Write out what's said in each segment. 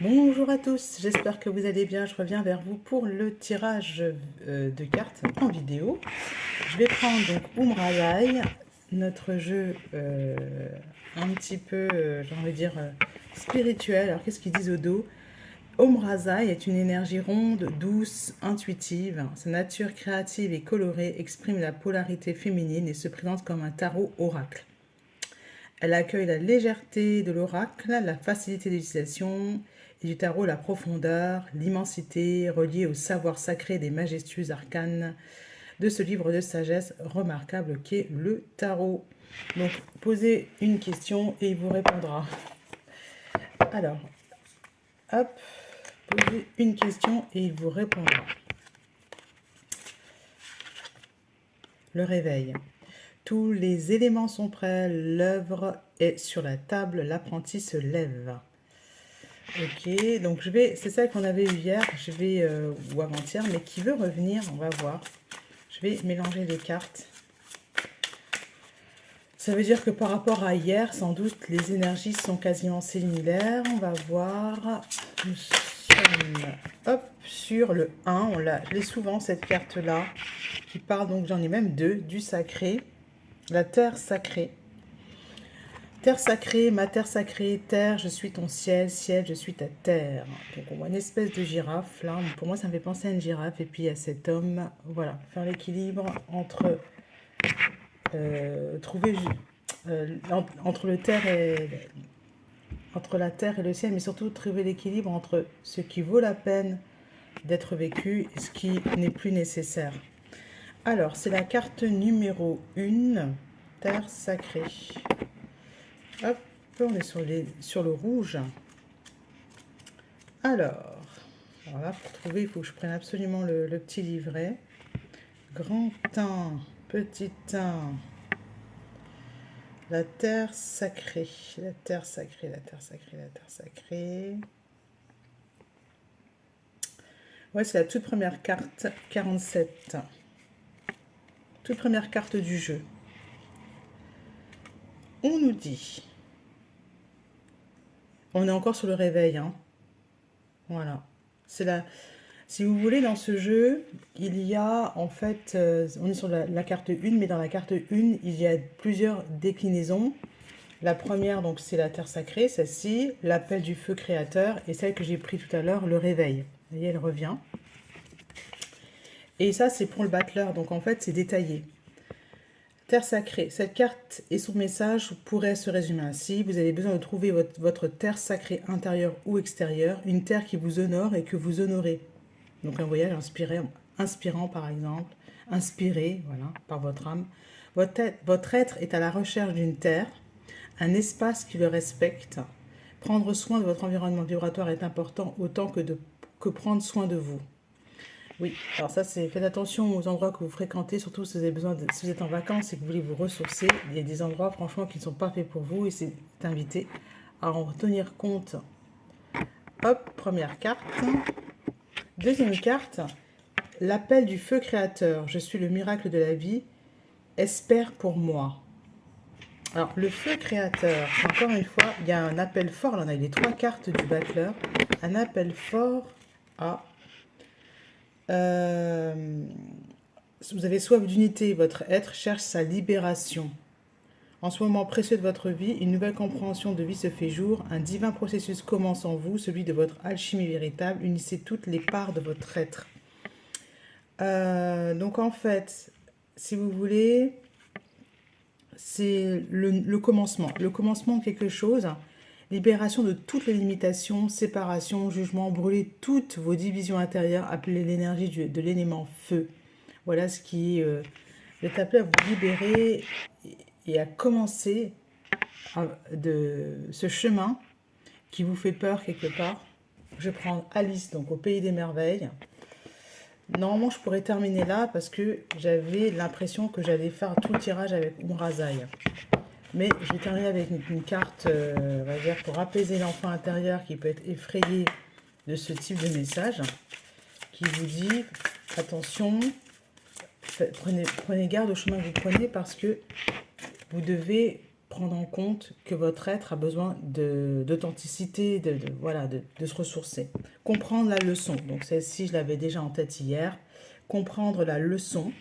Bonjour à tous, j'espère que vous allez bien. Je reviens vers vous pour le tirage de cartes en vidéo. Je vais prendre donc Umrazai, notre jeu un petit peu, j'ai envie de dire, spirituel. Alors qu'est-ce qu'ils disent au dos? Umrazai est une énergie ronde, douce, intuitive. Sa nature créative et colorée exprime la polarité féminine et se présente comme un tarot oracle. Elle accueille la légèreté de l'oracle, la facilité d'utilisation et du tarot, la profondeur, l'immensité reliée au savoir sacré des majestueux arcanes de ce livre de sagesse remarquable qu'est le tarot. Donc, posez une question et il vous répondra. Alors, hop, posez une question et il vous répondra. Le réveil. Tous les éléments sont prêts, l'œuvre est sur la table, l'apprenti se lève. Ok, donc c'est ça qu'on avait eu hier, ou avant-hier, mais qui veut revenir, on va voir. Je vais mélanger les cartes. Ça veut dire que par rapport à hier, sans doute, les énergies sont quasiment similaires. On va voir. Nous sommes, hop, sur le 1. Je l'ai souvent, cette carte-là, qui parle, donc j'en ai même deux, du sacré, la terre sacrée. Terre sacrée, ma terre sacrée, terre, je suis ton ciel, ciel, je suis ta terre. Donc on voit une espèce de girafe, là, pour moi ça me fait penser à une girafe, et puis à cet homme, voilà, faire l'équilibre entre, trouver, entre entre la terre et le ciel, mais surtout trouver l'équilibre entre ce qui vaut la peine d'être vécu et ce qui n'est plus nécessaire. Alors, c'est la carte numéro 1, terre sacrée. Hop, on est sur le rouge. Alors, voilà, pour trouver, il faut que je prenne absolument le petit livret. Grand 1, petit 1, la terre sacrée, la terre sacrée, la terre sacrée, la terre sacrée. Ouais, c'est la toute première carte, 47. Toute première carte du jeu. On nous dit, on est encore sur le réveil, hein. Voilà, c'est la... Si vous voulez, dans ce jeu, il y a en fait, on est sur la carte 1, mais dans la carte 1, il y a plusieurs déclinaisons. La première, donc, c'est la terre sacrée, celle-ci, l'appel du feu créateur, et celle que j'ai pris tout à l'heure, le réveil. Vous voyez, elle revient. Et ça, c'est pour le battleur, donc en fait, c'est détaillé. Terre sacrée, cette carte et son message pourraient se résumer ainsi. Vous avez besoin de trouver votre terre sacrée intérieure ou extérieure, une terre qui vous honore et que vous honorez. Donc un voyage inspirant par exemple, inspiré voilà, par votre âme. Votre être est à la recherche d'une terre, un espace qui le respecte. Prendre soin de votre environnement vibratoire est important autant que prendre soin de vous. Oui, alors ça c'est, faites attention aux endroits que vous fréquentez, surtout si vous avez besoin si vous êtes en vacances et que vous voulez vous ressourcer. Il y a des endroits franchement qui ne sont pas faits pour vous et c'est invité à en tenir compte. Hop, première carte. Deuxième carte, l'appel du feu créateur. Je suis le miracle de la vie. Espère pour moi. Alors, le feu créateur, encore une fois, il y a un appel fort. Là, on a les 3 cartes du battleur. Un appel fort à... vous avez soif d'unité. Votre être cherche sa libération. En ce moment précieux de votre vie, une nouvelle compréhension de vie se fait jour. Un divin processus commence en vous, celui de votre alchimie véritable. Unissez toutes les parts de votre être. Donc en fait, si vous voulez, c'est le commencement. Le commencement de quelque chose, libération de toutes les limitations, séparation, jugement, brûler toutes vos divisions intérieures, appelez l'énergie de l'élément feu. Voilà ce qui est appelé à vous libérer et à commencer de ce chemin qui vous fait peur quelque part. Je prends Alice, donc au Pays des Merveilles. Normalement, je pourrais terminer là parce que j'avais l'impression que j'allais faire tout le tirage avec Umrazai. Mais je vais terminer avec une carte, on va dire, pour apaiser l'enfant intérieur qui peut être effrayé de ce type de message, qui vous dit, attention, prenez garde au chemin que vous prenez parce que vous devez prendre en compte que votre être a besoin d'authenticité, voilà, de se ressourcer. Comprendre la leçon. Donc celle-ci, je l'avais déjà en tête hier. Comprendre la leçon.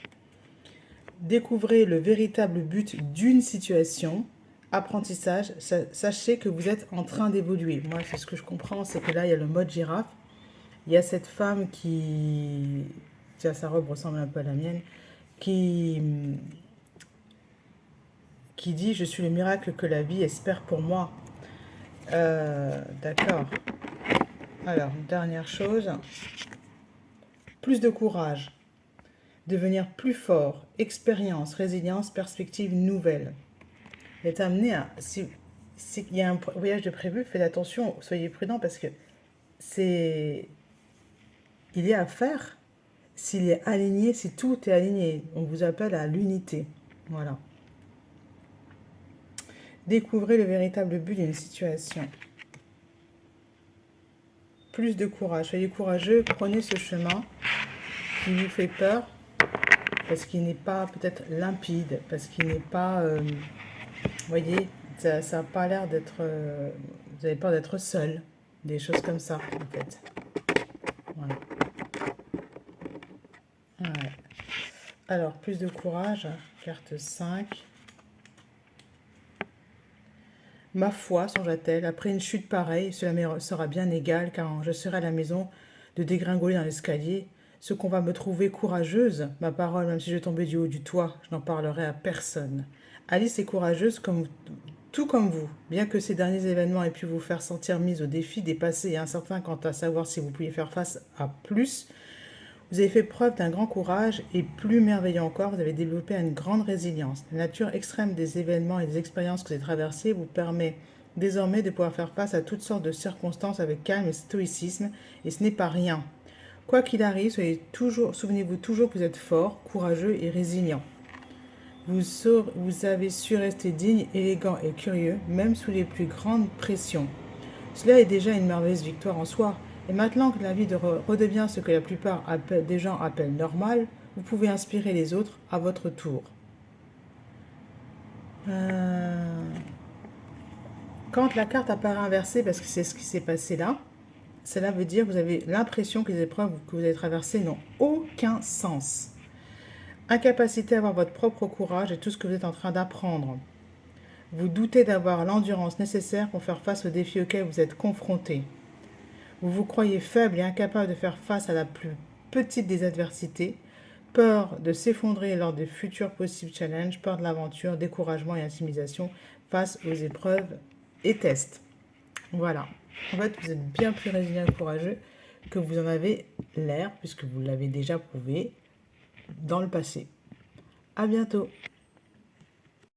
Découvrez le véritable but d'une situation. Apprentissage. Sachez que vous êtes en train d'évoluer. Moi, c'est ce que je comprends, c'est que là, il y a le mode girafe. Il y a cette femme qui... Tiens, sa robe ressemble un peu à la mienne. Qui dit « Je suis le miracle que la vie espère pour moi ». D'accord. Alors, dernière chose. Plus de courage. Devenir plus fort. Expérience, résilience, perspective nouvelle. Vous êtes amené à... Si il y a un voyage de prévu, faites attention, soyez prudent parce que c'est... Il est à faire s'il est aligné, si tout est aligné. On vous appelle à l'unité. Voilà. Découvrez le véritable but d'une situation. Plus de courage. Soyez courageux, prenez ce chemin qui vous fait peur, parce qu'il n'est pas peut-être limpide, parce qu'il n'est pas... vous voyez, ça n'a pas l'air d'être... vous avez peur d'être seul. Des choses comme ça, en fait. Voilà. Ouais. Alors, plus de courage. Carte 5. Ma foi, songea-t-elle, après une chute pareille, cela me sera bien égal, car je serai à la maison de dégringoler dans l'escalier. Ce qu'on va me trouver courageuse, ma parole, même si je tombais du haut du toit, je n'en parlerai à personne. Alice est courageuse tout comme vous, bien que ces derniers événements aient pu vous faire sentir mise au défi, dépassée et incertain quant à savoir si vous pouviez faire face à plus. Vous avez fait preuve d'un grand courage et plus merveilleux encore, vous avez développé une grande résilience. La nature extrême des événements et des expériences que vous avez traversées vous permet désormais de pouvoir faire face à toutes sortes de circonstances avec calme et stoïcisme, et ce n'est pas rien. Quoi qu'il arrive, souvenez-vous toujours que vous êtes fort, courageux et résilient. Vous avez su rester digne, élégant et curieux, même sous les plus grandes pressions. Cela est déjà une merveilleuse victoire en soi. Et maintenant que la vie redevient ce que la plupart des gens appellent normal, vous pouvez inspirer les autres à votre tour. Quand la carte apparaît inversée, parce que c'est ce qui s'est passé là, cela veut dire que vous avez l'impression que les épreuves que vous avez traversées n'ont aucun sens. Incapacité à avoir votre propre courage et tout ce que vous êtes en train d'apprendre. Vous doutez d'avoir l'endurance nécessaire pour faire face aux défis auxquels vous êtes confrontés. Vous vous croyez faible et incapable de faire face à la plus petite des adversités, peur de s'effondrer lors de futurs possibles challenges, peur de l'aventure, découragement et intimidation face aux épreuves et tests. Voilà. En fait, vous êtes bien plus résilient et courageux que vous en avez l'air, puisque vous l'avez déjà prouvé dans le passé. À bientôt.